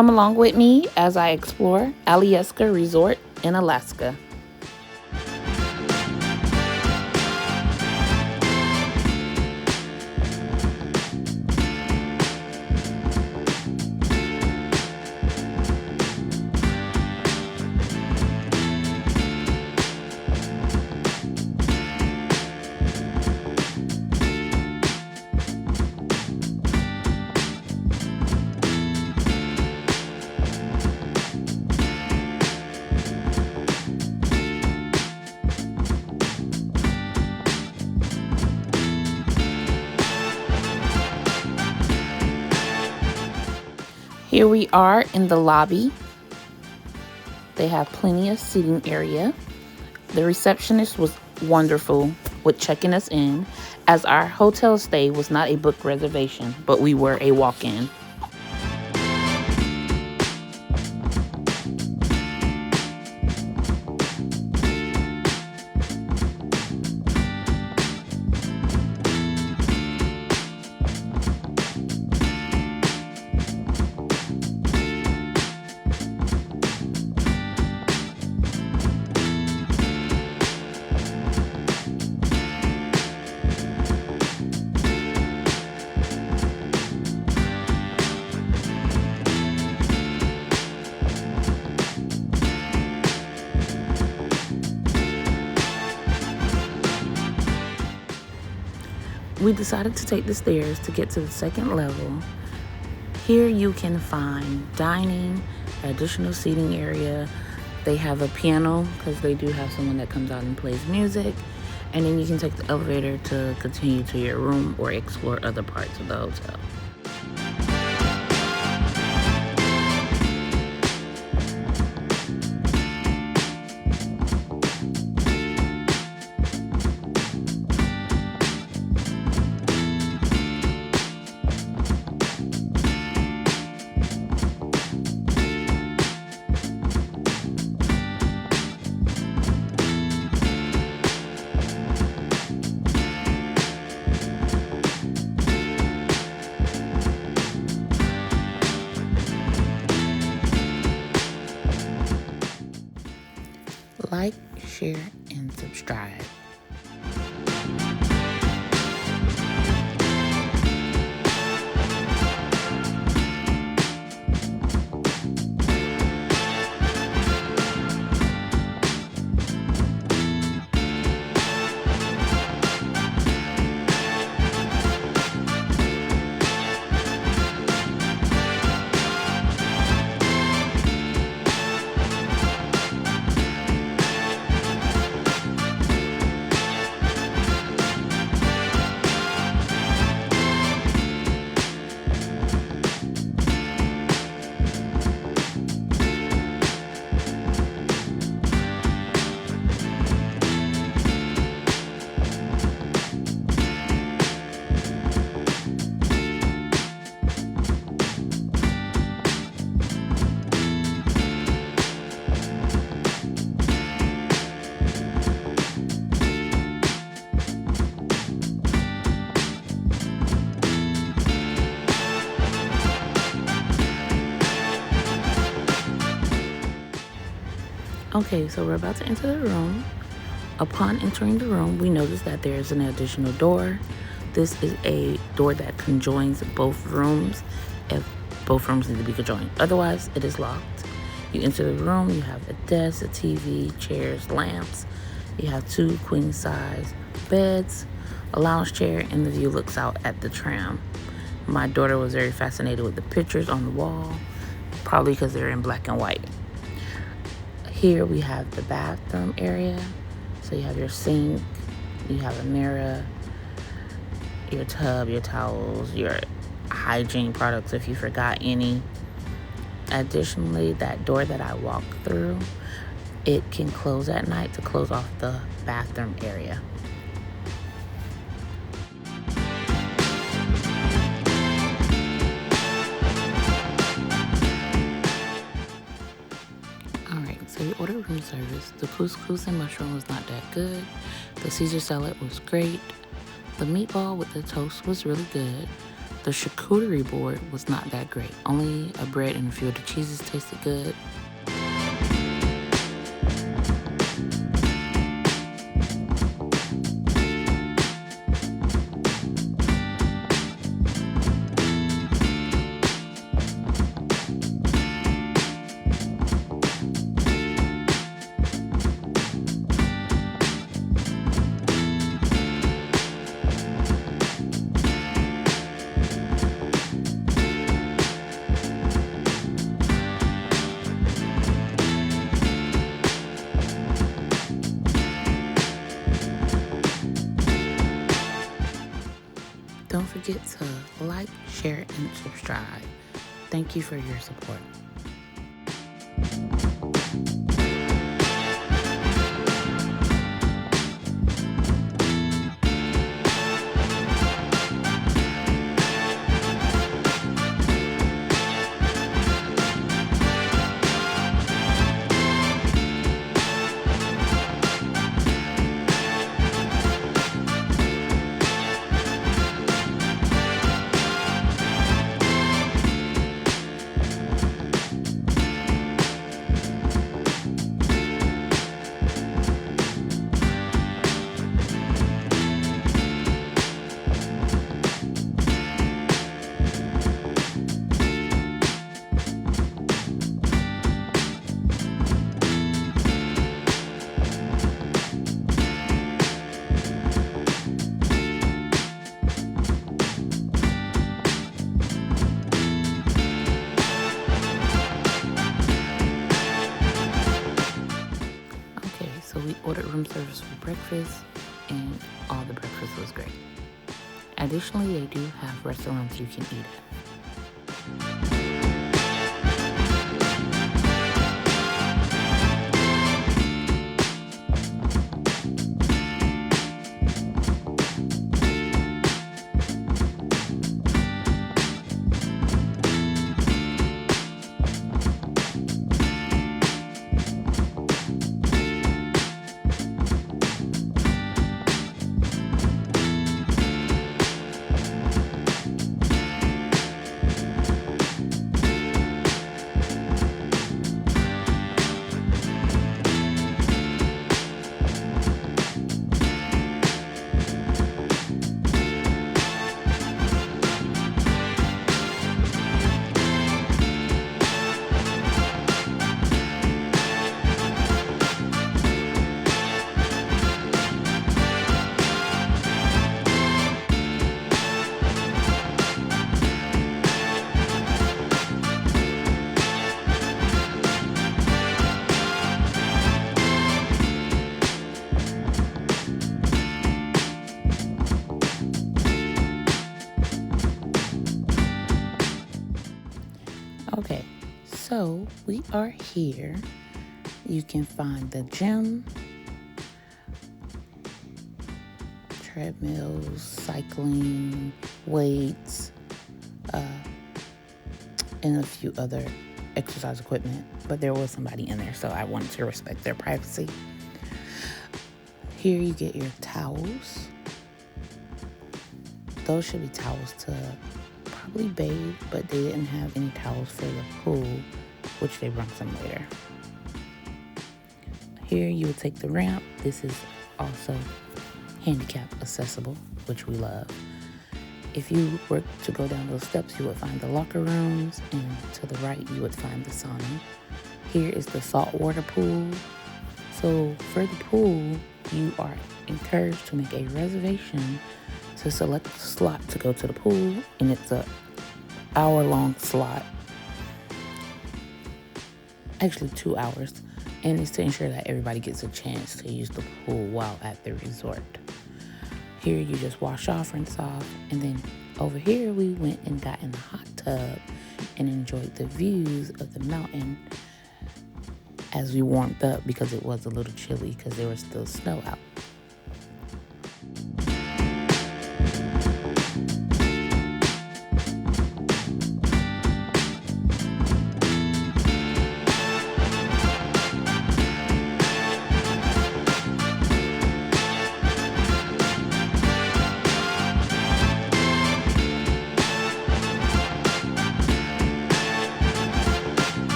Come along with me as I explore Alyeska Resort in Alaska. Here we are in the lobby. They have plenty of seating area. The receptionist was wonderful with checking us in, as our hotel stay was not a book reservation, but we were a walk-in. We decided to take the stairs to get to the second level. Here you can find dining, additional seating area. They have a piano because they do have someone that comes out and plays music. And then you can take the elevator to continue to your room or explore other parts of the hotel. Like, share, and subscribe. Okay, so we're about to enter the room. Upon entering the room, we notice that there is an additional door. This is a door that conjoins both rooms if both rooms need to be conjoined. Otherwise, it is locked. You enter the room, you have a desk, a TV, chairs, lamps. You have 2 queen-size beds, a lounge chair, and the view looks out at the tram. My daughter was very fascinated with the pictures on the wall, probably because they're in black and white. Here we have the bathroom area. So you have your sink, you have a mirror, your tub, your towels, your hygiene products if you forgot any. Additionally, that door that I walked through, it can close at night to close off the bathroom area. So we ordered room service. The couscous and mushroom was not that good. The Caesar salad was great. The meatball with the toast was really good. The charcuterie board was not that great. Only a bread and a few of the cheeses tasted good. Don't forget to like, share, and subscribe. Thank you for your support. So we ordered room service for breakfast, and all the breakfast was great. Additionally, they do have restaurants you can eat at. Okay, so we are here. You can find the gym, treadmills, cycling, weights, and a few other exercise equipment. But there was somebody in there, so I wanted to respect their privacy. Here you get your towels. Those should be towels to probably bathe, but they didn't have any towels for the pool, which they brought some later. Here you will take the ramp. This is also handicap accessible, which we love. If you were to go down those steps, you would find the locker rooms, and to the right you would find the sauna. Here is the saltwater pool. So for the pool, you are encouraged to make a reservation to select a slot to go to the pool, and it's a hour-long slot. Actually 2 hours, and it's to ensure that everybody gets a chance to use the pool while at the resort. Here you just wash off, rinse off, and then over here we went and got in the hot tub and enjoyed the views of the mountain as we warmed up, because it was a little chilly because there was still snow out.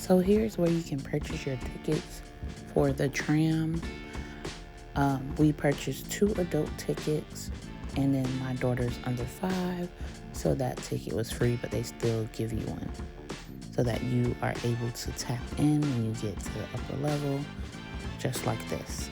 So here's where you can purchase your tickets for the Tram. We purchased 2 adult tickets, and then my daughter's under 5, so that ticket was free, but they still give you one so that you are able to tap in when you get to the upper level, just like this.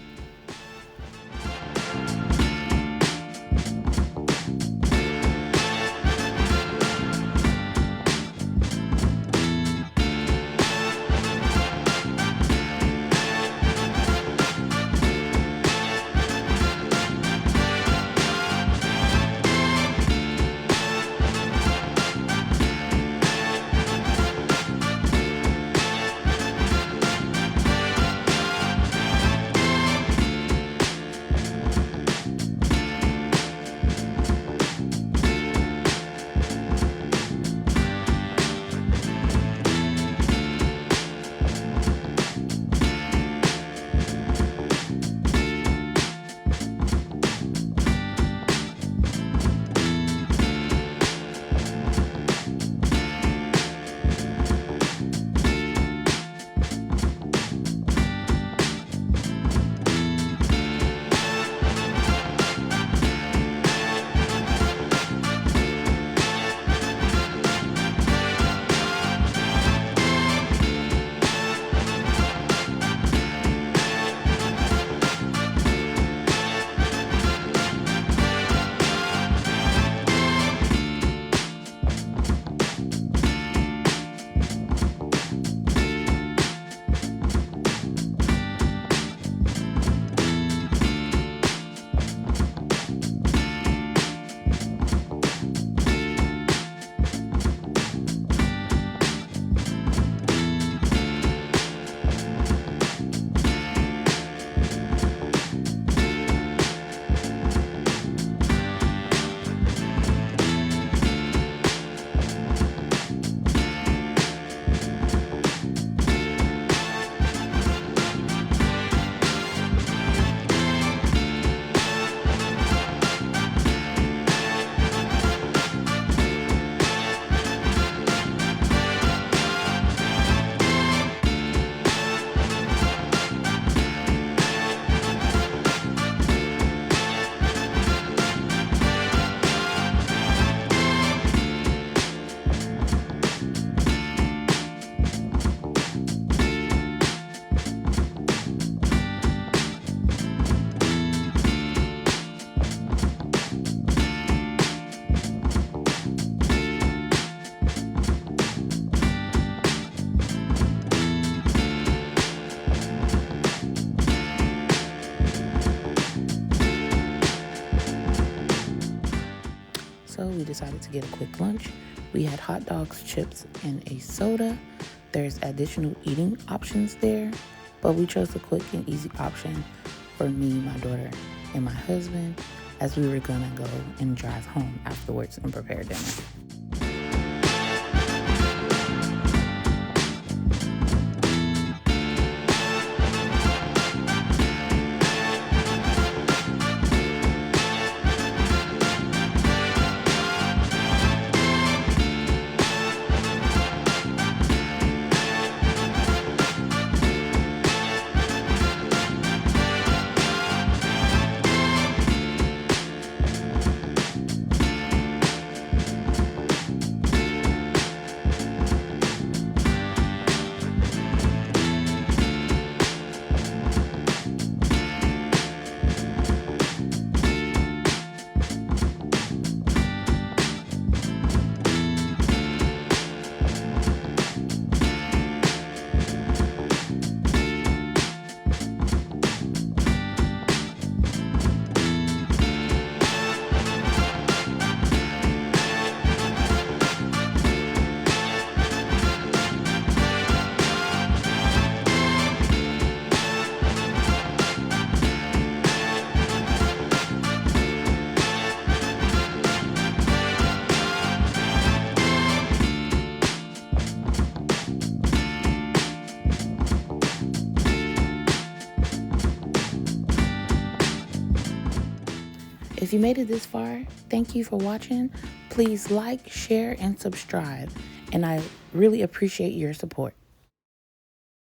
So we decided to get a quick lunch. We had hot dogs, chips, and a soda. There's additional eating options there, but we chose the quick and easy option for me, my daughter, and my husband, as we were gonna go and drive home afterwards and prepare dinner. If you made it this far, thank you for watching. Please like, share, and subscribe. And I really appreciate your support.